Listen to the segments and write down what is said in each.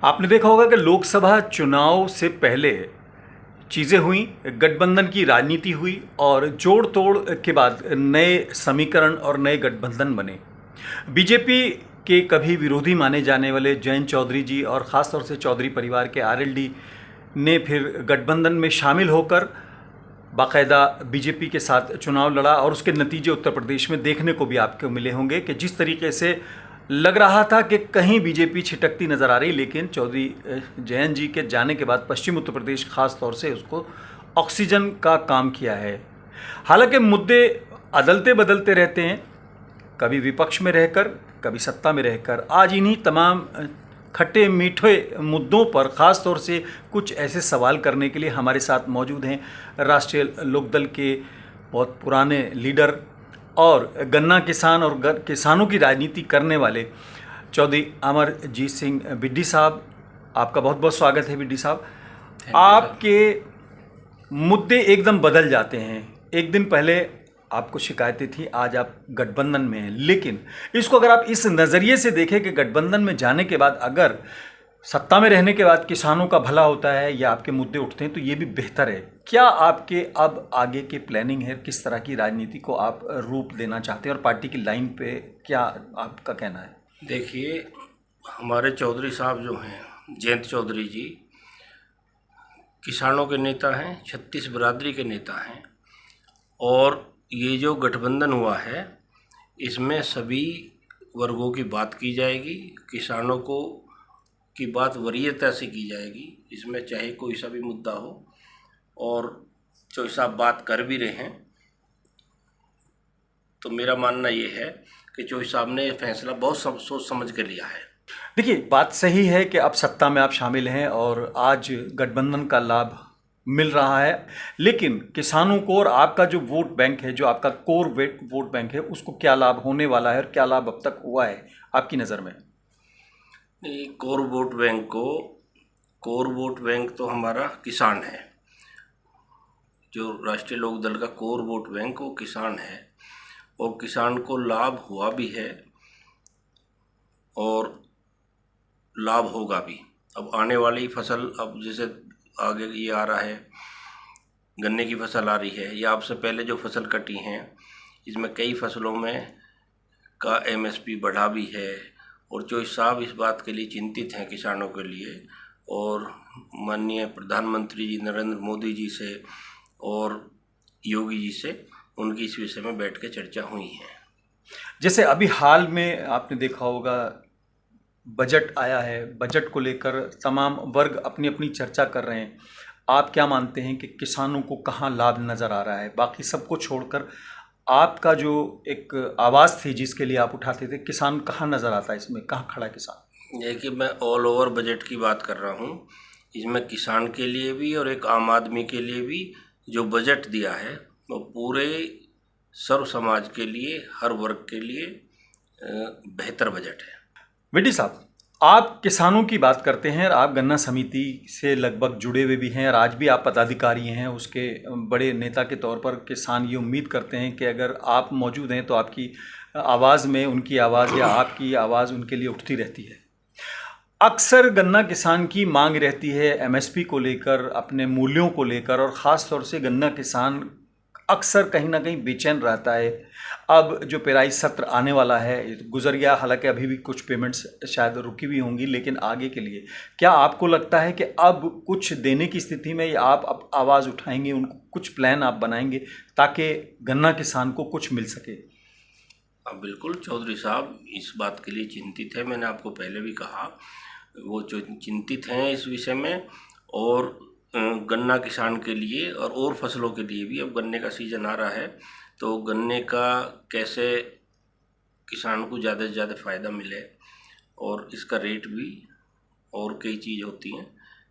आपने देखा होगा कि लोकसभा चुनाव से पहले चीज़ें हुई, गठबंधन की राजनीति हुई और जोड़ तोड़ के बाद नए समीकरण और नए गठबंधन बने। बीजेपी के कभी विरोधी माने जाने वाले जयंत चौधरी जी और ख़ास तौर से चौधरी परिवार के आरएलडी ने फिर गठबंधन में शामिल होकर बाकायदा बीजेपी के साथ चुनाव लड़ा और उसके नतीजे उत्तर प्रदेश में देखने को भी आपको मिले होंगे कि जिस तरीके से लग रहा था कि कहीं बीजेपी छिटकती नज़र आ रही, लेकिन चौधरी जयंत जी के जाने के बाद पश्चिम उत्तर प्रदेश खास तौर से उसको ऑक्सीजन का काम किया है। हालांकि मुद्दे अदलते बदलते रहते हैं, कभी विपक्ष में रहकर कभी सत्ता में रहकर। आज इन्हीं तमाम खट्टे मीठे मुद्दों पर ख़ास तौर से कुछ ऐसे सवाल करने के लिए हमारे साथ मौजूद हैं राष्ट्रीय लोकदल के बहुत पुराने लीडर और गन्ना किसान और किसानों की राजनीति करने वाले चौधरी अमरजीत सिंह बिड्डी साहब। आपका बहुत बहुत स्वागत है बिड्डी साहब। आपके मुद्दे एकदम बदल जाते हैं। एक दिन पहले आपको शिकायतें थी, आज आप गठबंधन में हैं, लेकिन इसको अगर आप इस नज़रिए से देखें कि गठबंधन में जाने के बाद अगर सत्ता में रहने के बाद किसानों का भला होता है या आपके मुद्दे उठते हैं तो ये भी बेहतर है। क्या आपके अब आगे की प्लानिंग है, किस तरह की राजनीति को आप रूप देना चाहते हैं और पार्टी की लाइन पे क्या आपका कहना है? देखिए, हमारे चौधरी साहब जो हैं, जयंत चौधरी जी, किसानों के नेता हैं, 36 बिरादरी के नेता हैं और ये जो गठबंधन हुआ है इसमें सभी वर्गों की बात की जाएगी, किसानों को की बात वरीयता से की जाएगी। इसमें चाहे कोई सा भी मुद्दा हो और जो साहब बात कर भी रहे हैं तो मेरा मानना ये है कि चौधरी साहब ने फैसला बहुत सोच समझ कर लिया है। देखिए, बात सही है कि अब सत्ता में आप शामिल हैं और आज गठबंधन का लाभ मिल रहा है, लेकिन किसानों को और आपका जो वोट बैंक है, जो आपका कोर वोट बैंक है, उसको क्या लाभ होने वाला है और क्या लाभ अब तक हुआ है आपकी नज़र में? कोर वोट बैंक तो हमारा किसान है। जो राष्ट्रीय लोकदल का कोर वोट बैंक वो किसान है और किसान को लाभ हुआ भी है और लाभ होगा भी। अब आने वाली फसल, अब जैसे आगे ये आ रहा है, गन्ने की फसल आ रही है या आपसे पहले जो फसल कटी हैं, इसमें कई फसलों में का एमएसपी बढ़ा भी है और जो साहब इस बात के लिए चिंतित हैं किसानों के लिए, और माननीय प्रधानमंत्री जी नरेंद्र मोदी जी से और योगी जी से उनकी इस विषय में बैठ के चर्चा हुई है। जैसे अभी हाल में आपने देखा होगा बजट आया है, बजट को लेकर तमाम वर्ग अपनी अपनी चर्चा कर रहे हैं। आप क्या मानते हैं कि किसानों को कहाँ लाभ नज़र आ रहा है? बाकी सबको छोड़कर आपका जो एक आवाज़ थी जिसके लिए आप उठाते थे, किसान कहाँ नज़र आता है इसमें, कहाँ खड़ा है किसान? देखिए, मैं ऑल ओवर बजट की बात कर रहा हूँ। इसमें किसान के लिए भी और एक आम आदमी के लिए भी जो बजट दिया है वो पूरे सर्व समाज के लिए, हर वर्ग के लिए बेहतर बजट है। बिड्डी साहब, आप किसानों की बात करते हैं और आप गन्ना समिति से लगभग जुड़े हुए भी हैं और आज भी आप पदाधिकारी हैं, उसके बड़े नेता के तौर पर किसान ये उम्मीद करते हैं कि अगर आप मौजूद हैं तो आपकी आवाज़ में उनकी आवाज़ या आपकी आवाज़ उनके लिए उठती रहती है। अक्सर गन्ना किसान की मांग रहती है एमएसपी को लेकर, अपने मूल्यों को लेकर, और ख़ास तौर से गन्ना किसान अक्सर कहीं ना कहीं बेचैन रहता है। अब जो पेराई सत्र आने वाला है, गुजर गया, हालांकि अभी भी कुछ पेमेंट्स शायद रुकी हुई होंगी, लेकिन आगे के लिए क्या आपको लगता है कि अब कुछ देने की स्थिति में या आप अब आवाज़ उठाएंगे, उनको कुछ प्लान आप बनाएंगे ताकि गन्ना किसान को कुछ मिल सके? अब बिल्कुल चौधरी साहब इस बात के लिए चिंतित है। मैंने आपको पहले भी कहा वो जो चिंतित हैं इस विषय में, और गन्ना किसान के लिए और फसलों के लिए भी। अब गन्ने का सीज़न आ रहा है तो गन्ने का कैसे किसान को ज़्यादा से ज़्यादा फ़ायदा मिले और इसका रेट भी, और कई चीज़ होती हैं,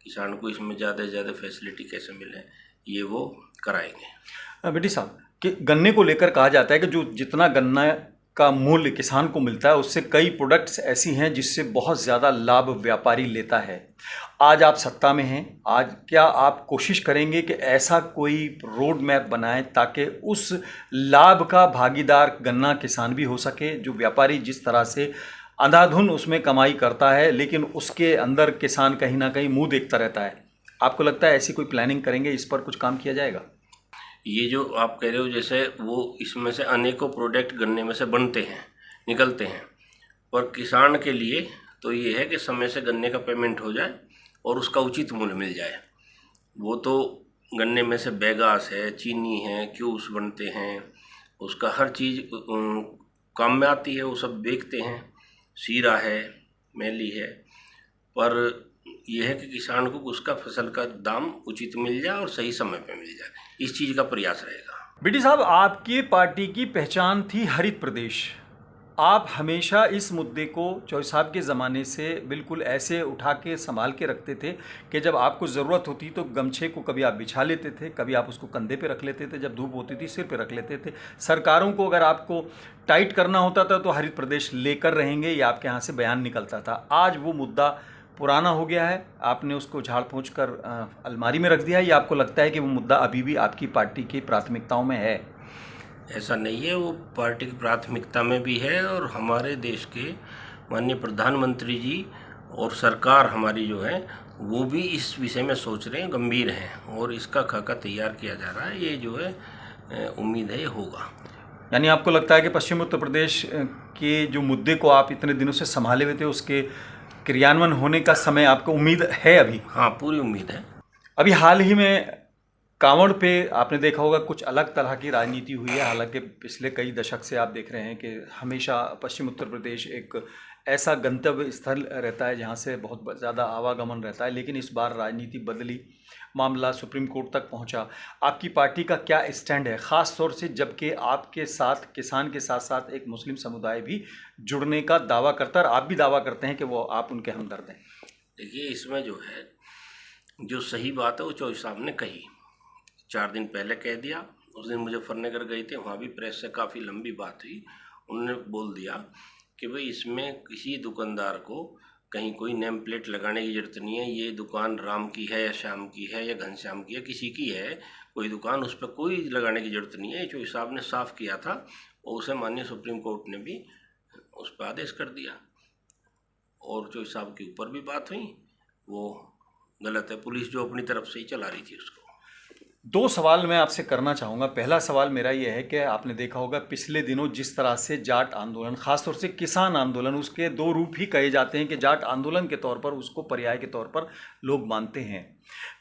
किसान को इसमें ज़्यादा से ज़्यादा फैसिलिटी कैसे मिले, ये वो कराएंगे। बिड्डी साहब, कि गन्ने को लेकर कहा जाता है कि जो जितना गन्ना का मूल्य किसान को मिलता है उससे कई प्रोडक्ट्स ऐसी हैं जिससे बहुत ज़्यादा लाभ व्यापारी लेता है। आज आप सत्ता में हैं, आज क्या आप कोशिश करेंगे कि ऐसा कोई रोड मैप बनाएं ताकि उस लाभ का भागीदार गन्ना किसान भी हो सके? जो व्यापारी जिस तरह से अंधाधुन उसमें कमाई करता है, लेकिन उसके अंदर किसान कहीं ना कहीं मुंह देखता रहता है। आपको लगता है ऐसी कोई प्लानिंग करेंगे, इस पर कुछ काम किया जाएगा? ये जो आप कह रहे हो, जैसे वो इसमें से अनेकों प्रोडक्ट गन्ने में से बनते हैं, निकलते हैं, पर किसान के लिए तो ये है कि समय से गन्ने का पेमेंट हो जाए और उसका उचित मूल्य मिल जाए। वो तो गन्ने में से बैगास है, चीनी है, क्यूब्स बनते हैं, उसका हर चीज़ काम में आती है, वो सब बेचते हैं। सीरा है, मैली है, पर यह है कि किसान को उसका फसल का दाम उचित मिल जाए और सही समय पे मिल जाए, इस चीज़ का प्रयास रहेगा। बीडी साहब, आपकी पार्टी की पहचान थी हरित प्रदेश। आप हमेशा इस मुद्दे को चौधरी साहब के ज़माने से बिल्कुल ऐसे उठा के संभाल के रखते थे कि जब आपको ज़रूरत होती तो गमछे को कभी आप बिछा लेते थे, कभी आप उसको कंधे पे रख लेते थे, जब धूप होती थी सिर पे रख लेते थे। सरकारों को अगर आपको टाइट करना होता था तो हरित प्रदेश लेकर रहेंगे, ये आपके यहाँ से बयान निकलता था। आज वो मुद्दा पुराना हो गया है, आपने उसको झाड़ पोंछ कर अलमारी में रख दिया है, या आपको लगता है कि वो मुद्दा अभी भी आपकी पार्टी की प्राथमिकताओं में है? ऐसा नहीं है, वो पार्टी की प्राथमिकता में भी है और हमारे देश के माननीय प्रधानमंत्री जी और सरकार हमारी जो है वो भी इस विषय में सोच रहे हैं, गंभीर हैं, और इसका खाका तैयार किया जा रहा है। ये जो है उम्मीद है ये होगा। यानी आपको लगता है कि पश्चिम उत्तर प्रदेश के जो मुद्दे को आप इतने दिनों से संभाले हुए थे, उसके क्रियान्वयन होने का समय आपको उम्मीद है अभी? हाँ, पूरी उम्मीद है। अभी हाल ही में कांवड़ पे आपने देखा होगा कुछ अलग तरह की राजनीति हुई है। हालांकि पिछले कई दशक से आप देख रहे हैं कि हमेशा पश्चिम उत्तर प्रदेश एक ऐसा गंतव्य स्थल रहता है जहां से बहुत ज़्यादा आवागमन रहता है, लेकिन इस बार राजनीति बदली, मामला सुप्रीम कोर्ट तक पहुंचा। आपकी पार्टी का क्या स्टैंड है, ख़ास तौर से जबकि आपके साथ किसान के साथ साथ एक मुस्लिम समुदाय भी जुड़ने का दावा करता है और आप भी दावा करते हैं कि वो आप उनके हमदर्द हैं? देखिए, इसमें जो है जो सही बात है वो चौधरी साहब ने कही, 4 दिन पहले कह दिया। उस दिन मुजफ्फरनगर गए थे, वहाँ भी प्रेस से काफ़ी लंबी बात हुई। उन्होंने बोल दिया कि भाई इसमें किसी दुकानदार को कहीं कोई नेम प्लेट लगाने की ज़रूरत नहीं है, ये दुकान राम की है या श्याम की है या घनश्याम की है, किसी की है कोई दुकान, उस पर कोई लगाने की ज़रूरत नहीं है। चौधरी साहब ने साफ किया था और उसे माननीय सुप्रीम कोर्ट ने भी उस पर आदेश कर दिया और चौधरी साहब के ऊपर भी बात हुई। वो गलत है, पुलिस जो अपनी तरफ से ही चला रही थी उसको। 2 सवाल मैं आपसे करना चाहूँगा। पहला सवाल मेरा ये है कि आपने देखा होगा पिछले दिनों जिस तरह से जाट आंदोलन, ख़ासतौर से किसान आंदोलन, उसके 2 रूप ही कहे जाते हैं कि जाट आंदोलन के तौर पर उसको पर्याय के तौर पर लोग मानते हैं,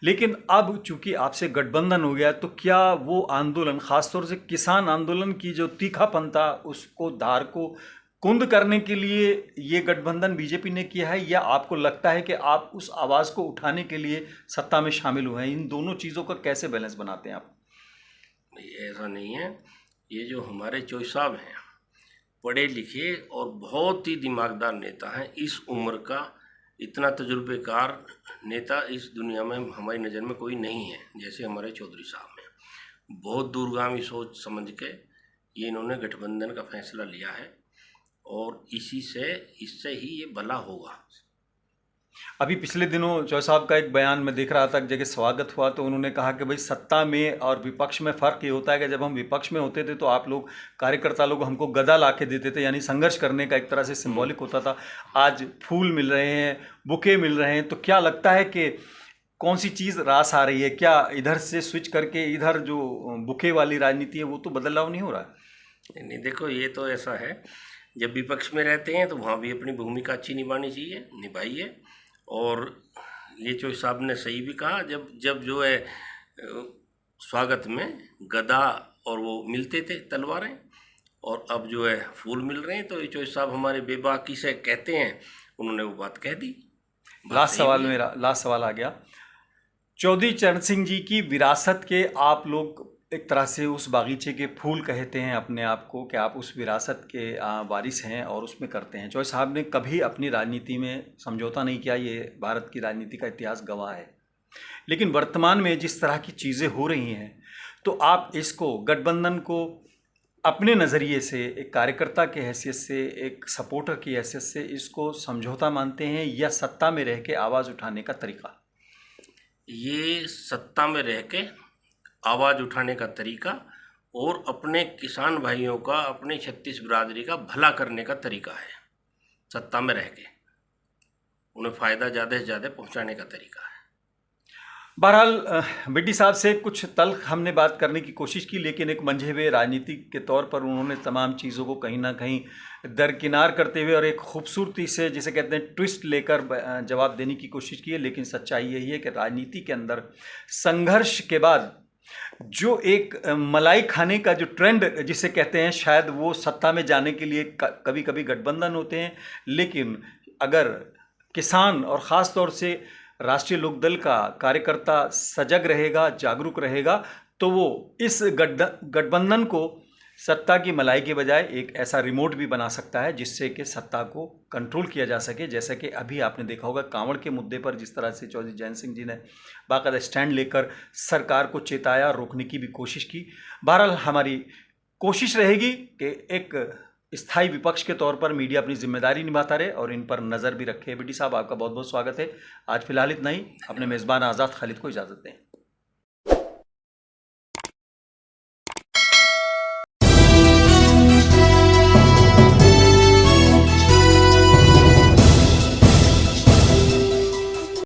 लेकिन अब चूंकि आपसे गठबंधन हो गया तो क्या वो आंदोलन, ख़ासतौर से किसान आंदोलन की जो तीखापन था उसको, धार को कुंद करने के लिए ये गठबंधन बीजेपी ने किया है, या आपको लगता है कि आप उस आवाज़ को उठाने के लिए सत्ता में शामिल हुए हैं? इन दोनों चीज़ों का कैसे बैलेंस बनाते हैं आप? नहीं, ऐसा नहीं है। ये जो हमारे चौधरी साहब हैं, पढ़े लिखे और बहुत ही दिमागदार नेता हैं। इस उम्र का इतना तजुर्बेकार नेता इस दुनिया में हमारी नज़र में कोई नहीं है जैसे हमारे चौधरी साहब हैं। बहुत दूरगामी सोच समझ के ये इन्होंने गठबंधन का फैसला लिया है और इससे ही ये भला होगा। अभी पिछले दिनों चौधरी साहब का एक बयान मैं देख रहा था, एक जगह स्वागत हुआ तो उन्होंने कहा कि भाई सत्ता में और विपक्ष में फ़र्क ये होता है कि जब हम विपक्ष में होते थे तो आप लोग, कार्यकर्ता लोग, हमको गदा ला के देते थे, यानी संघर्ष करने का एक तरह से सिंबॉलिक होता था। आज फूल मिल रहे हैं, बुके मिल रहे हैं, तो क्या लगता है कि कौन सी चीज़ रास आ रही है? क्या इधर से स्विच करके इधर जो बुके वाली राजनीति है वो तो बदलाव नहीं हो रहा है? नहीं, देखो ये तो ऐसा है, जब विपक्ष में रहते हैं तो वहाँ भी अपनी भूमिका अच्छी निभानी चाहिए, निभाइए। और ये चौधरी साहब ने सही भी कहा, जब जब जो है स्वागत में गदा और वो मिलते थे तलवारें, और अब जो है फूल मिल रहे हैं, तो ये चौधरी साहब हमारे बेबाकी से कहते हैं, उन्होंने वो बात कह दी। लास्ट सवाल आ गया। चौधरी चरण सिंह जी की विरासत के आप लोग एक तरह से उस बागीचे के फूल कहते हैं अपने आप को, कि आप उस विरासत के वारिस हैं और उसमें करते हैं। चौधरी साहब ने कभी अपनी राजनीति में समझौता नहीं किया, ये भारत की राजनीति का इतिहास गवाह है। लेकिन वर्तमान में जिस तरह की चीज़ें हो रही हैं, तो आप इसको, गठबंधन को, अपने नज़रिए से, एक कार्यकर्ता की हैसियत से, एक सपोर्टर की हैसियत से इसको समझौता मानते हैं या सत्ता में रह के आवाज़ उठाने का तरीका? ये सत्ता में रह के आवाज़ उठाने का तरीका और अपने किसान भाइयों का, अपने 36 बिरादरी का भला करने का तरीका है। सत्ता में रह के उन्हें फ़ायदा ज़्यादा से ज़्यादा पहुंचाने का तरीका है। बहरहाल बिड्डी साहब से कुछ तल्ख हमने बात करने की कोशिश की, लेकिन एक मंझे हुए राजनीतिक के तौर पर उन्होंने तमाम चीज़ों को कहीं ना कहीं दरकिनार करते हुए और एक खूबसूरती से, जिसे कहते हैं, ट्विस्ट लेकर जवाब देने की कोशिश की है। लेकिन सच्चाई यही है कि राजनीति के अंदर संघर्ष के बाद जो एक मलाई खाने का जो ट्रेंड जिसे कहते हैं, शायद वो सत्ता में जाने के लिए कभी कभी गठबंधन होते हैं। लेकिन अगर किसान और ख़ास तौर से राष्ट्रीय लोकदल का कार्यकर्ता सजग रहेगा, जागरूक रहेगा, तो वो इस गठबंधन को सत्ता की मलाई के बजाय एक ऐसा रिमोट भी बना सकता है जिससे कि सत्ता को कंट्रोल किया जा सके। जैसा कि अभी आपने देखा होगा कांवड़ के मुद्दे पर जिस तरह से चौधरी जयंत सिंह जी ने बाकायदा स्टैंड लेकर सरकार को चेताया, रोकने की भी कोशिश की। बहरहाल हमारी कोशिश रहेगी कि एक स्थायी विपक्ष के तौर पर मीडिया अपनी जिम्मेदारी निभाता रहे और इन पर नज़र भी रखे। बिड्डी साहब, आपका बहुत बहुत स्वागत है। आज फिलहाल इतना ही। अपने मेज़बान आज़ाद खालिद को इजाज़त दें।